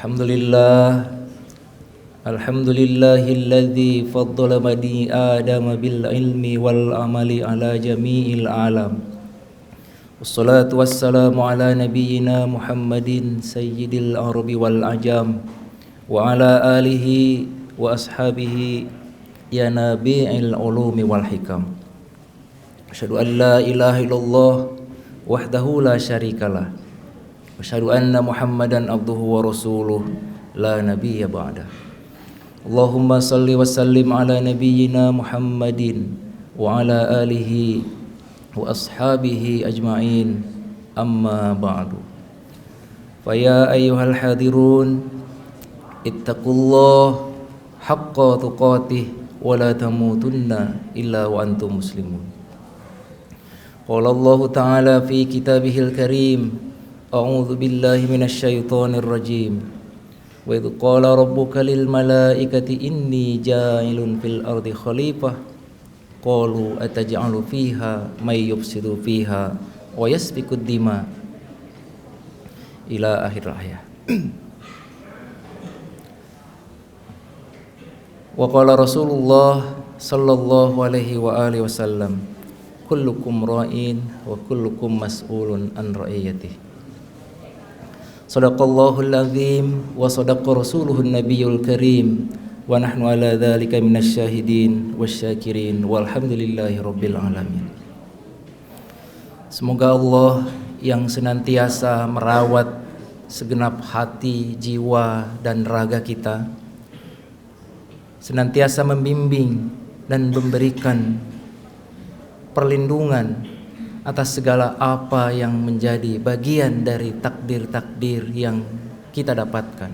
Alhamdulillah, alhamdulillahilladzi faddala bani Adam bil ilmi wal amali ala jami'il alam. Wassalatu wassalamu ala nabiyyina Muhammadin sayyidil arabi wal ajam wa ala alihi wa ashabihi ya nabi'il ulumi wal hikam. Asyhadu an la ilaha illallah wahdahu la syarikalah. Asyhadu anna Muhammadan abduhu wa rasuluh la nabiyya ba'da. Allahumma salli wa sallim ala nabiyyina Muhammadin wa ala alihi wa ashabihi ajma'in, amma ba'du. Fa ya ayyuhal hadirun ittaqullah haqqa tuqatih wa la tamutunna illa wa antum muslimun. Qala Allah ta'ala fi kitabihil karim, a'udzu billahi minasy syaithanir rajim. Wa idz qala rabbuka lil malaikati inni ja'ilun fil ardi khalifah qalu ataj'alu fiha may yufsidu fiha wa yasfikud dima ila akhir ayat. Wa qala Rasulullah sallallahu alaihi wa alihi wasallam, kullukum ra'in wa kullukum mas'ulun an ra'iyatihi. Sadaqallahul azim wa sadaqa rasuluhun nabiyul karim wa nahnu ala dzalika minasy syahidin wasyakirin walhamdulillahi rabbil alamin. Semoga Allah yang senantiasa merawat segenap hati, jiwa dan raga kita, senantiasa membimbing dan memberikan perlindungan atas segala apa yang menjadi bagian dari takdir-takdir yang kita dapatkan,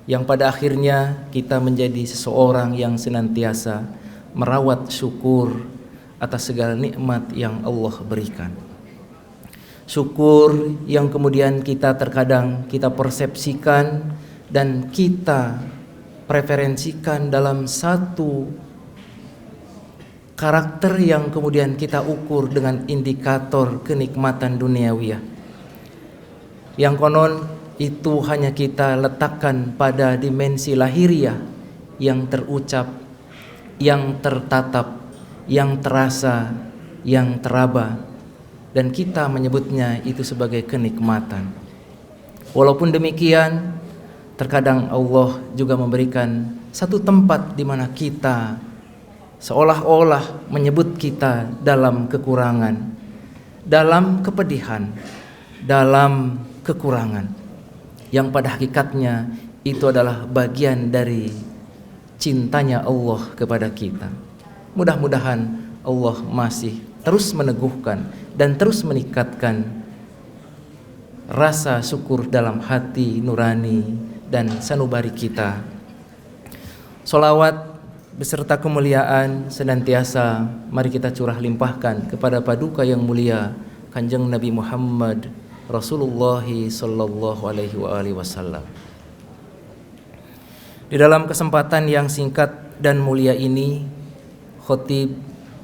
yang pada akhirnya kita menjadi seseorang yang senantiasa merawat syukur atas segala nikmat yang Allah berikan. Syukur yang kemudian kita terkadang kita persepsikan dan kita preferensikan dalam satu karakter yang kemudian kita ukur dengan indikator kenikmatan duniawiyah, yang konon itu hanya kita letakkan pada dimensi lahiriah yang terucap, yang tertatap, yang terasa, yang teraba, dan kita menyebutnya itu sebagai kenikmatan. Walaupun demikian, terkadang Allah juga memberikan satu tempat di mana kita seolah-olah menyebut kita dalam kekurangan, dalam kepedihan, dalam kekurangan, yang pada hakikatnya itu adalah bagian dari cintanya Allah kepada kita. Mudah-mudahan Allah masih terus meneguhkan dan terus meningkatkan rasa syukur dalam hati nurani dan sanubari kita. Sholawat beserta kemuliaan senantiasa mari kita curah limpahkan kepada paduka yang mulia Kanjeng Nabi Muhammad Rasulullah sallallahu alaihi wasallam. Di dalam kesempatan yang singkat dan mulia ini, khotib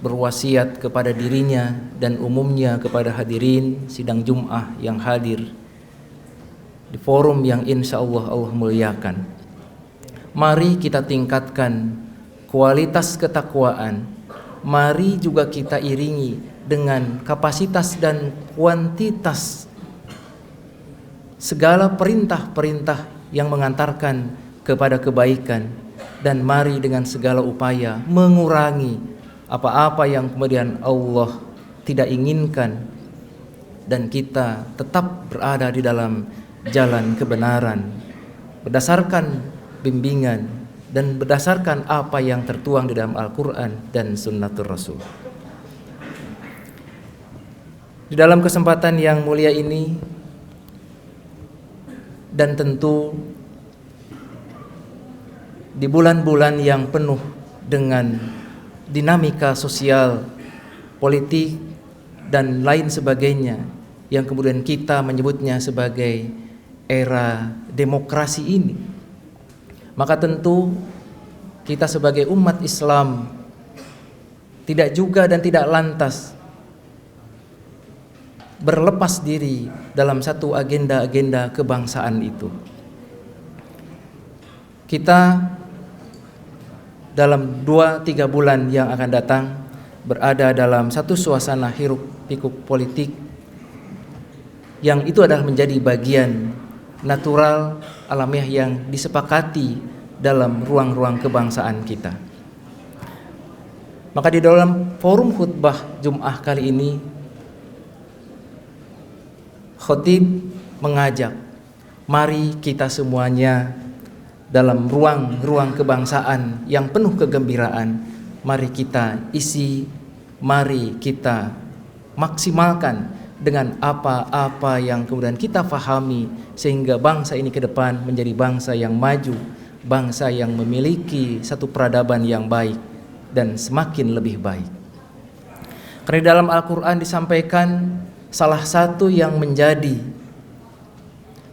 berwasiat kepada dirinya dan umumnya kepada hadirin sidang Jum'ah yang hadir di forum yang insyaallah Allah muliakan. Mari kita tingkatkan kualitas ketakwaan, mari juga kita iringi dengan kapasitas dan kuantitas segala perintah-perintah yang mengantarkan kepada kebaikan, dan mari dengan segala upaya mengurangi apa-apa yang kemudian Allah tidak inginkan, dan kita tetap berada di dalam jalan kebenaran berdasarkan bimbingan dan berdasarkan apa yang tertuang di dalam Al-Quran dan Sunnatul Rasul. Di dalam kesempatan yang mulia ini, dan tentu di bulan-bulan yang penuh dengan dinamika sosial, politik, dan lain sebagainya, yang kemudian kita menyebutnya sebagai era demokrasi ini, maka tentu kita sebagai umat Islam tidak juga dan tidak lantas berlepas diri dalam satu agenda-agenda kebangsaan itu. Kita dalam 2-3 bulan yang akan datang berada dalam satu suasana hiruk pikuk politik yang itu adalah menjadi bagian natural alamiah yang disepakati dalam ruang-ruang kebangsaan kita. Maka di dalam forum khutbah Jum'ah kali ini, khotib mengajak, mari kita semuanya dalam ruang-ruang kebangsaan yang penuh kegembiraan, mari kita isi, mari kita maksimalkan dengan apa-apa yang kemudian kita fahami, sehingga bangsa ini ke depan menjadi bangsa yang maju, bangsa yang memiliki satu peradaban yang baik dan semakin lebih baik. Karena dalam Al-Quran disampaikan salah satu yang menjadi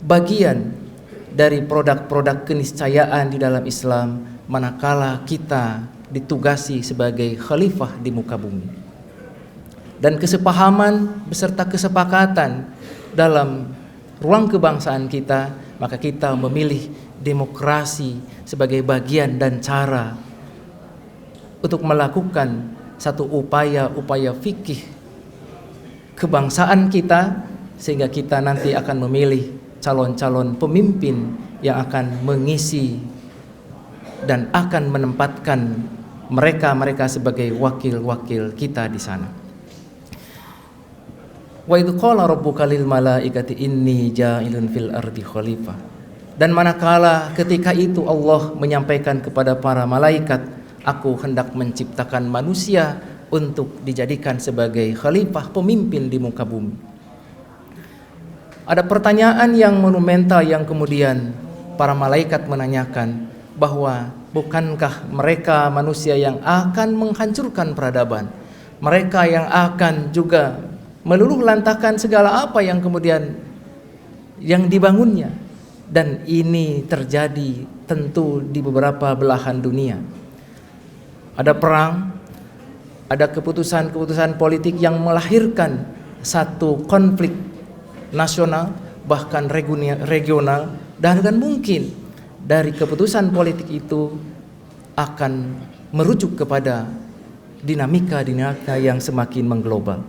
bagian dari produk-produk keniscayaan di dalam Islam manakala kita ditugasi sebagai khalifah di muka bumi. Dan kesepahaman beserta kesepakatan dalam ruang kebangsaan kita, maka kita memilih demokrasi sebagai bagian dan cara untuk melakukan satu upaya fikih kebangsaan kita, sehingga kita nanti akan memilih calon-calon pemimpin yang akan mengisi dan akan menempatkan mereka sebagai wakil-wakil kita di sana. Wa idz qala rabbuka lil malaikati inni ja'ilun fil ardi khalifah. Dan manakala ketika itu Allah menyampaikan kepada para malaikat, aku hendak menciptakan manusia untuk dijadikan sebagai khalifah, pemimpin di muka bumi. Ada pertanyaan yang monumental yang kemudian para malaikat menanyakan, bahwa bukankah mereka manusia yang akan menghancurkan peradaban, mereka yang akan juga meluluh lantakan segala apa yang kemudian yang dibangunnya. Dan ini terjadi tentu di beberapa belahan dunia. Ada perang, ada keputusan-keputusan politik yang melahirkan satu konflik nasional, bahkan regional, dan mungkin dari keputusan politik itu akan merujuk kepada dinamika yang semakin mengglobal.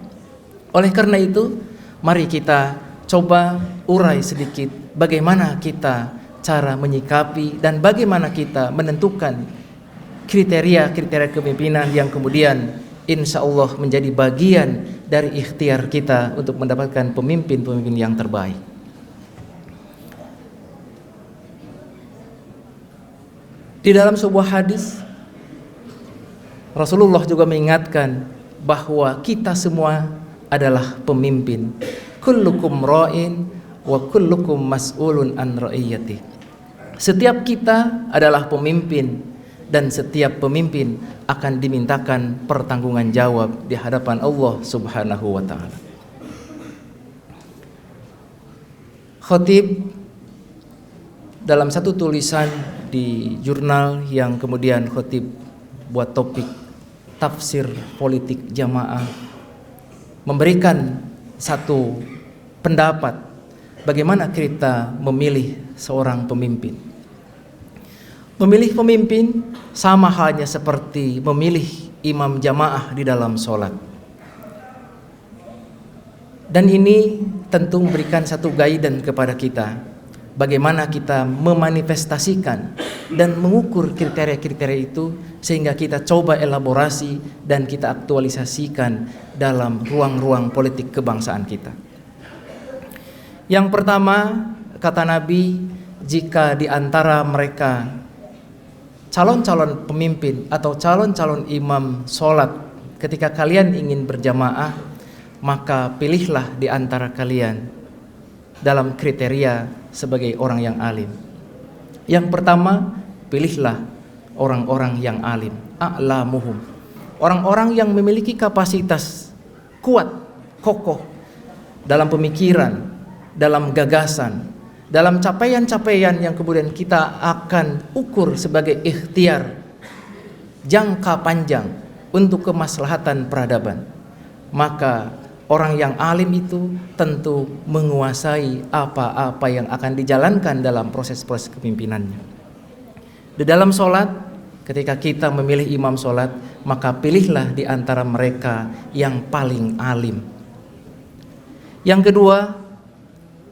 Oleh karena itu, mari kita coba urai sedikit bagaimana kita cara menyikapi dan bagaimana kita menentukan kriteria-kriteria kepemimpinan yang kemudian insya Allah menjadi bagian dari ikhtiar kita untuk mendapatkan pemimpin-pemimpin yang terbaik. Di dalam sebuah hadis, Rasulullah juga mengingatkan bahwa kita semua adalah pemimpin. Kullukum ra'in wa kullukum mas'ulun an ra'iyati. Setiap kita adalah pemimpin, dan setiap pemimpin akan dimintakan pertanggungan jawab di hadapan Allah Subhanahu wa ta'ala. Khatib dalam satu tulisan di jurnal yang kemudian khatib buat topik tafsir politik jamaah, memberikan satu pendapat bagaimana kita memilih seorang pemimpin. Memilih pemimpin sama halnya seperti memilih imam jamaah di dalam sholat. Dan ini tentu memberikan satu guidance kepada kita, bagaimana kita memanifestasikan dan mengukur kriteria-kriteria itu, sehingga kita coba elaborasi dan kita aktualisasikan dalam ruang-ruang politik kebangsaan kita. Yang pertama, kata Nabi, jika di antara mereka calon-calon pemimpin atau calon-calon imam sholat, ketika kalian ingin berjamaah, maka pilihlah di antara kalian dalam kriteria sebagai orang yang alim. Yang pertama, pilihlah orang-orang yang alim, a'lamuhum, orang-orang yang memiliki kapasitas kuat, kokoh dalam pemikiran, dalam gagasan, dalam capaian-capaian yang kemudian kita akan ukur sebagai ikhtiar jangka panjang untuk kemaslahatan peradaban. Maka orang yang alim itu tentu menguasai apa-apa yang akan dijalankan dalam proses-proses kepemimpinannya. Di dalam sholat, ketika kita memilih imam sholat, maka pilihlah di antara mereka yang paling alim. Yang kedua,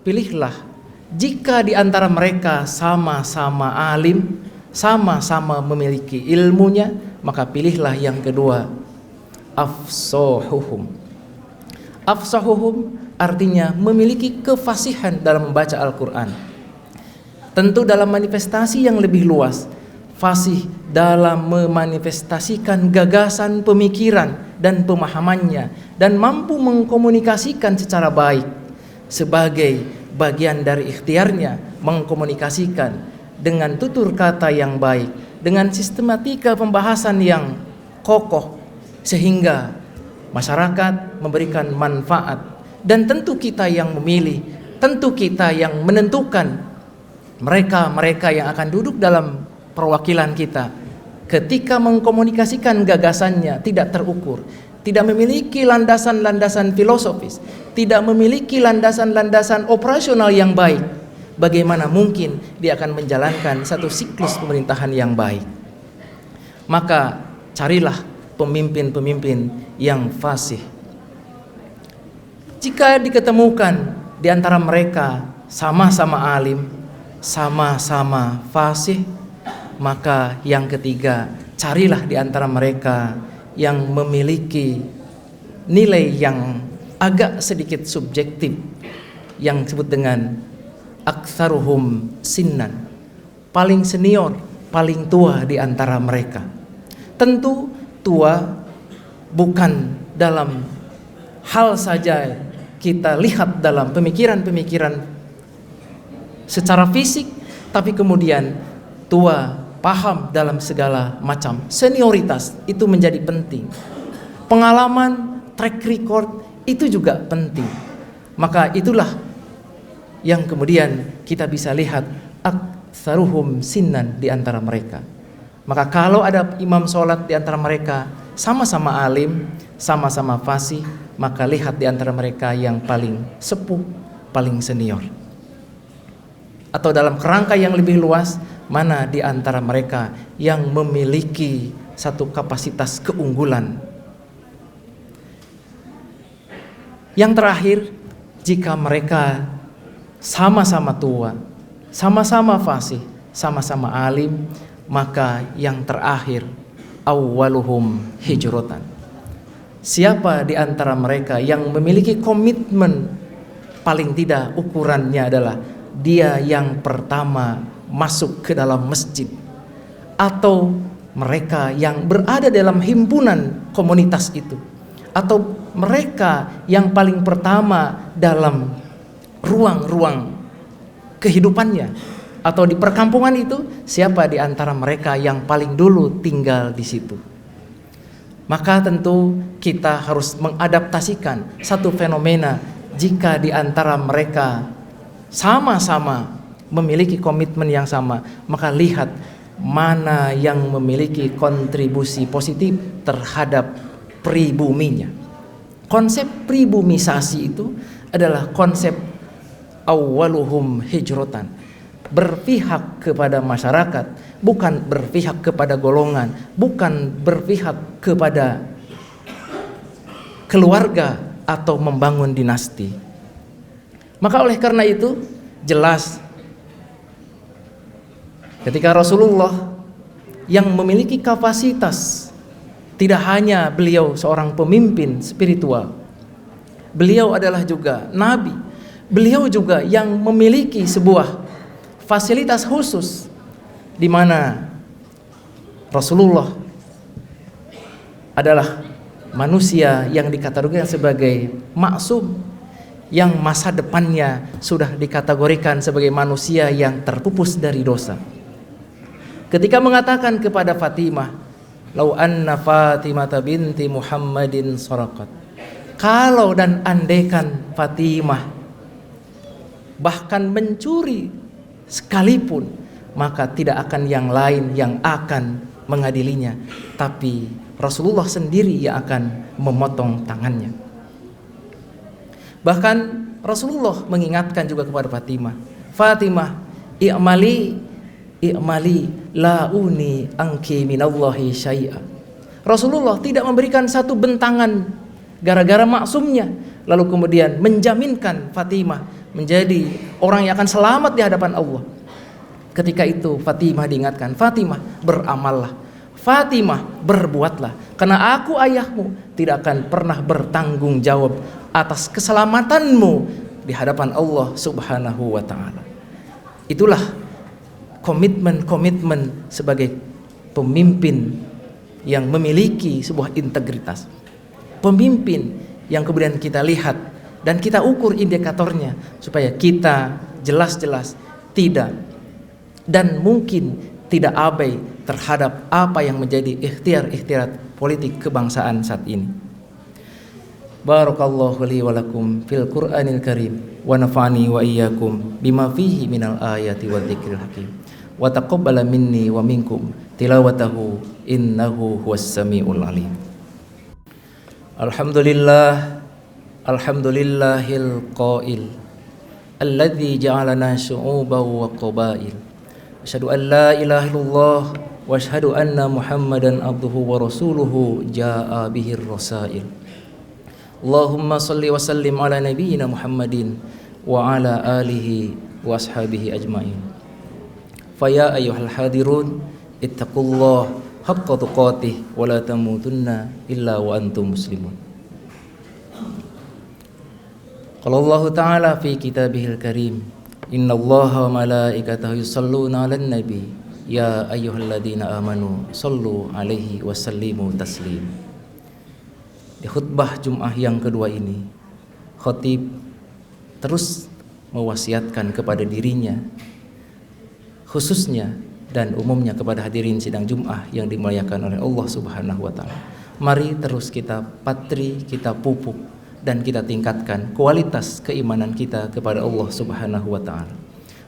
pilihlah jika di antara mereka sama-sama alim, sama-sama memiliki ilmunya, maka pilihlah yang kedua, afsahuhum. Afsahuhum artinya memiliki kefasihan dalam membaca Al-Quran. Tentu dalam manifestasi yang lebih luas, fasih dalam memanifestasikan gagasan pemikiran dan pemahamannya, dan mampu mengkomunikasikan secara baik sebagai bagian dari ikhtiarnya, mengkomunikasikan dengan tutur kata yang baik, dengan sistematika pembahasan yang kokoh, sehingga masyarakat memberikan manfaat. Dan tentu kita yang memilih, tentu kita yang menentukan mereka yang akan duduk dalam perwakilan kita. Ketika mengkomunikasikan gagasannya tidak terukur, tidak memiliki landasan-landasan filosofis, tidak memiliki landasan-landasan operasional yang baik, bagaimana mungkin dia akan menjalankan satu siklus pemerintahan yang baik? Maka carilah pemimpin-pemimpin yang fasih. Jika diketemukan di antara mereka sama-sama alim, sama-sama fasih, maka yang ketiga, carilah di antara mereka yang memiliki nilai yang agak sedikit subjektif, yang disebut dengan aktsaruhum sinnan, paling senior, paling tua di antara mereka. Tentu tua bukan dalam hal saja kita lihat dalam pemikiran-pemikiran secara fisik, tapi kemudian tua paham dalam segala macam senioritas itu menjadi penting. Pengalaman, track record itu juga penting. Maka itulah yang kemudian kita bisa lihat aktsaruhum sinnan di antara mereka. Maka kalau ada imam sholat di antara mereka sama-sama alim, sama-sama fasih, maka lihat di antara mereka yang paling sepuh, paling senior. Atau dalam kerangka yang lebih luas, mana di antara mereka yang memiliki satu kapasitas keunggulan. Yang terakhir, jika mereka sama-sama tua, sama-sama fasih, sama-sama alim, maka yang terakhir, awwaluhum hijratan. Siapa di antara mereka yang memiliki komitmen, paling tidak ukurannya adalah dia yang pertama masuk ke dalam masjid, atau mereka yang berada dalam himpunan komunitas itu, atau mereka yang paling pertama dalam ruang-ruang kehidupannya, atau di perkampungan itu, siapa di antara mereka yang paling dulu tinggal di situ. Maka tentu kita harus mengadaptasikan satu fenomena. Jika di antara mereka sama-sama memiliki komitmen yang sama, maka lihat mana yang memiliki kontribusi positif terhadap pribuminya. Konsep pribumisasi itu adalah konsep awwaluhum hijratan, berpihak kepada masyarakat, bukan berpihak kepada golongan, bukan berpihak kepada keluarga atau membangun dinasti. Maka oleh karena itu jelas ketika Rasulullah yang memiliki kapasitas, tidak hanya beliau seorang pemimpin spiritual, beliau adalah juga nabi, beliau juga yang memiliki sebuah fasilitas khusus di mana Rasulullah adalah manusia yang dikategorikan sebagai maksum, yang masa depannya sudah dikategorikan sebagai manusia yang terpupus dari dosa. Ketika mengatakan kepada Fatimah, "Lau anna Fatimah binti Muhammadin saraqat." Kalau dan andaikan Fatimah bahkan mencuri sekalipun, maka tidak akan yang lain yang akan mengadilinya, tapi Rasulullah sendiri yang akan memotong tangannya. Bahkan Rasulullah mengingatkan juga kepada Fatimah, "Fatimah, i'mali i'mali la uni anki minallahi syai'a. Rasulullah tidak memberikan satu bentangan gara-gara maksumnya, lalu kemudian menjaminkan Fatimah menjadi orang yang akan selamat di hadapan Allah. Ketika itu Fatimah diingatkan, Fatimah beramallah, Fatimah berbuatlah, karena aku ayahmu tidak akan pernah bertanggung jawab atas keselamatanmu di hadapan Allah Subhanahu wa ta'ala. Itulah komitmen sebagai pemimpin yang memiliki sebuah integritas, pemimpin yang kemudian kita lihat dan kita ukur indikatornya supaya kita jelas-jelas tidak dan mungkin tidak abai terhadap apa yang menjadi ikhtiar politik kebangsaan saat ini. Barakallahu li wa lakum fil Qur'anil Karim wa nafa'ani wa iyyakum bima fihi minal ayati wa dzikril hakim wa taqabbala minni wa minkum tilawatahu innahu huwas samiul alim. Alhamdulillahil qail alladzi ja'alana syu'uban wa qabail. Asyhadu an la ilaha illallah wa asyhadu anna Muhammadan abduhu wa rasuluhu jaa'a bihir rasail. Allahumma salli wa sallim ala nabiyyina Muhammadin wa ala alihi wa ashabihi ajmain. Faya ayyuhal hadirun ittaqullah haqqa tuqatih wa la tamutunna illa wa antum muslimun. Qala Allah ta'ala fi kitabihil karim, innallaha wa malaikatahu yusalluna 'alan nabi ya ayyuhalladzina amanu sallu 'alaihi wa sallimu taslim. Di khutbah Jum'ah yang kedua ini, khatib terus mewasiatkan kepada dirinya khususnya dan umumnya kepada hadirin sidang Jum'ah yang dimuliakan oleh Allah Subhanahu wa ta'ala. Mari terus kita patri, kita pupuk dan kita tingkatkan kualitas keimanan kita kepada Allah Subhanahu wa ta'ala.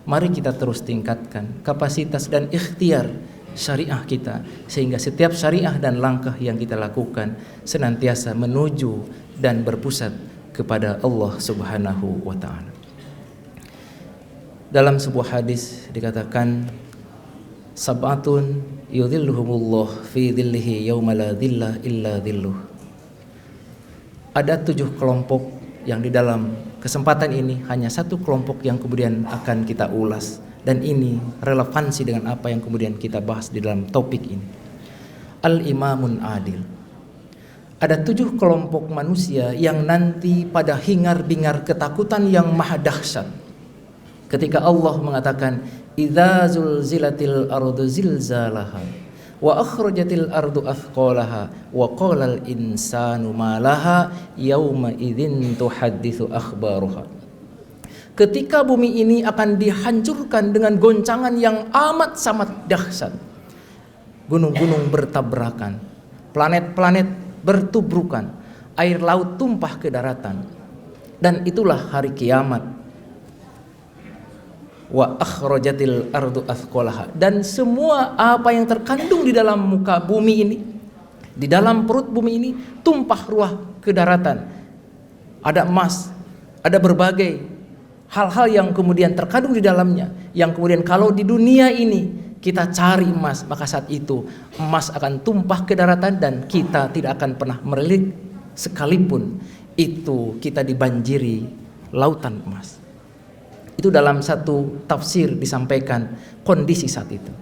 Mari kita terus tingkatkan kapasitas dan ikhtiar syariah kita, sehingga setiap syariah dan langkah yang kita lakukan senantiasa menuju dan berpusat kepada Allah Subhanahu wa ta'ala. Dalam sebuah hadis dikatakan, sab'atun yudhilluhumullah fi dhillihi yawma la dhilla illa dhilluh. Ada 7 kelompok yang di dalam kesempatan ini hanya satu kelompok yang kemudian akan kita ulas, dan ini relevansi dengan apa yang kemudian kita bahas di dalam topik ini. Al-imamun adil. Ada 7 kelompok manusia yang nanti pada hingar-bingar ketakutan yang maha dahsyat ketika Allah mengatakan idza zulzilatil ardu zilzalaha wa akhrajatil ardu athqalaha wa qalal insanu ma laha yauma idzin tuhadditsu akhbaruha. Ketika bumi ini akan dihancurkan dengan goncangan yang amat sangat dahsyat, gunung-gunung bertabrakan, planet-planet bertubrukan, air laut tumpah ke daratan, dan itulah hari kiamat. Wa akhrajatil ardu athqalaha, dan semua apa yang terkandung di dalam muka bumi ini, di dalam perut bumi ini, tumpah ruah ke daratan. Ada emas, ada berbagai hal-hal yang kemudian terkandung di dalamnya, yang kemudian kalau di dunia ini kita cari emas, maka saat itu emas akan tumpah ke daratan dan kita tidak akan pernah melirik sekalipun itu kita dibanjiri lautan emas. Itu dalam satu tafsir disampaikan kondisi saat itu.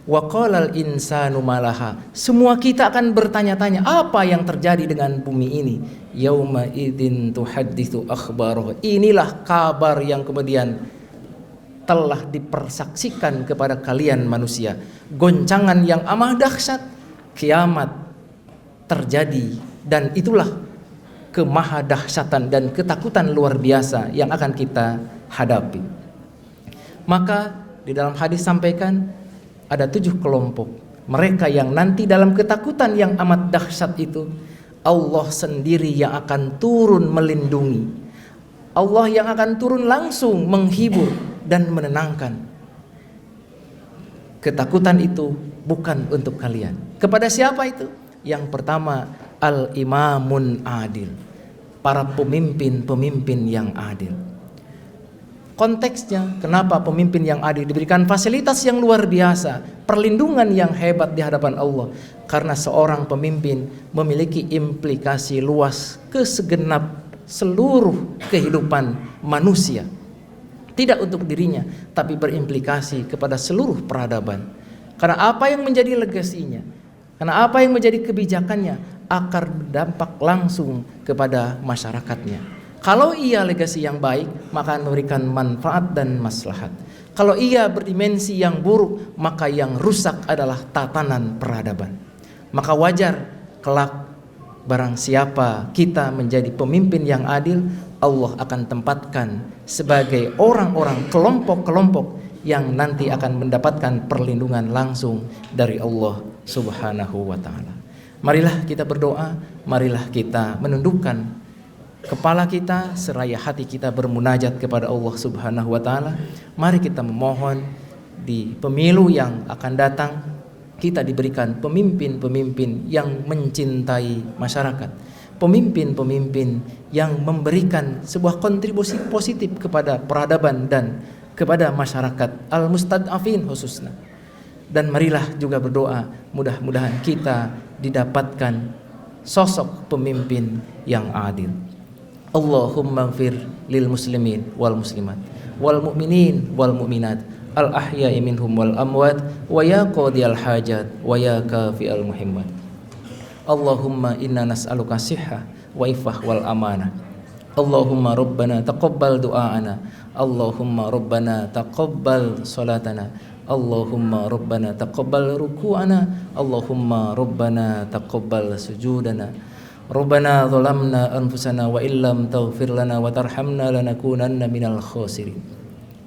Wa qalal insanu malaha, semua kita akan bertanya-tanya apa yang terjadi dengan bumi ini. Yauma idzin tuhadditsu akhbaruh, inilah kabar yang kemudian telah dipersaksikan kepada kalian manusia. Goncangan yang amat dahsyat, kiamat terjadi, dan itulah kemahadahsyatan dan ketakutan luar biasa yang akan kita hadapi. Maka di dalam hadis sampaikan ada 7 kelompok mereka yang nanti dalam ketakutan yang amat dahsyat itu Allah sendiri yang akan turun melindungi, Allah yang akan turun langsung menghibur dan menenangkan. Ketakutan itu bukan untuk kalian. Kepada siapa itu? Yang pertama, al-imamun adil, para pemimpin-pemimpin yang adil. konteksnya, kenapa pemimpin yang adil diberikan fasilitas yang luar biasa, perlindungan yang hebat di hadapan Allah? Karena seorang pemimpin memiliki implikasi luas ke segenap seluruh kehidupan manusia. Tidak untuk dirinya, tapi berimplikasi kepada seluruh peradaban. Karena apa yang menjadi legasinya, karena apa yang menjadi kebijakannya akan berdampak langsung kepada masyarakatnya. Kalau ia legasi yang baik, maka memberikan manfaat dan maslahat. Kalau ia berdimensi yang buruk, maka yang rusak adalah tatanan peradaban. Maka wajar kelak barang siapa kita menjadi pemimpin yang adil, Allah akan tempatkan sebagai orang-orang kelompok-kelompok yang nanti akan mendapatkan perlindungan langsung dari Allah Subhanahu wa ta'ala. Marilah kita berdoa, marilah kita menundukkan kepala kita, seraya hati kita bermunajat kepada Allah Subhanahu wa ta'ala. Mari kita memohon di pemilu yang akan datang kita diberikan pemimpin-pemimpin yang mencintai masyarakat, pemimpin-pemimpin yang memberikan sebuah kontribusi positif kepada peradaban dan kepada masyarakat al-mustad'afin khususnya. Dan marilah juga berdoa, mudah-mudahan kita didapatkan sosok pemimpin yang adil. Allahumma ighfir lil muslimin wal muslimat wal mu'minin wal mu'minat al ahya'i minhum wal amwat wa ya qadiyal hajat wa ya kafi'al muhimmat. Allahumma inna nas'aluka sihha wa ifah wal amanah. Allahumma rabbana taqabbal du'aana. Allahumma rabbana taqabbal salatana. Allahumma rabbana taqabbal ruku'ana. Allahumma rabbana taqabbal sujudana. Rabbana zalamna anfusana wa illam taghfir lana wa tarhamna lanakunanna minal khasirin.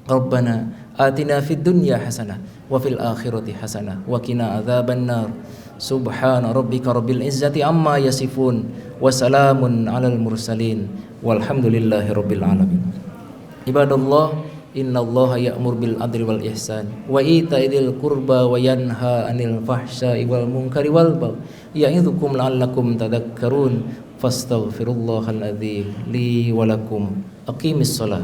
Rabbana atina fid dunya hasanah wa fil akhirati hasanah wa qina adzabannar. Subhana rabbika rabbil izzati amma yasifun wa salamun alal mursalin walhamdulillahi rabbil alamin. Ibadallah, innallaha ya'mur bil adli wal ihsan wa ita'idil qurba wa yanha 'anil fahsya'i wal munkari wal baghi ya'idzukum la'allakum tadhakkarun fastaghfirullahal adzim li wa lakum. Aqimis shalah.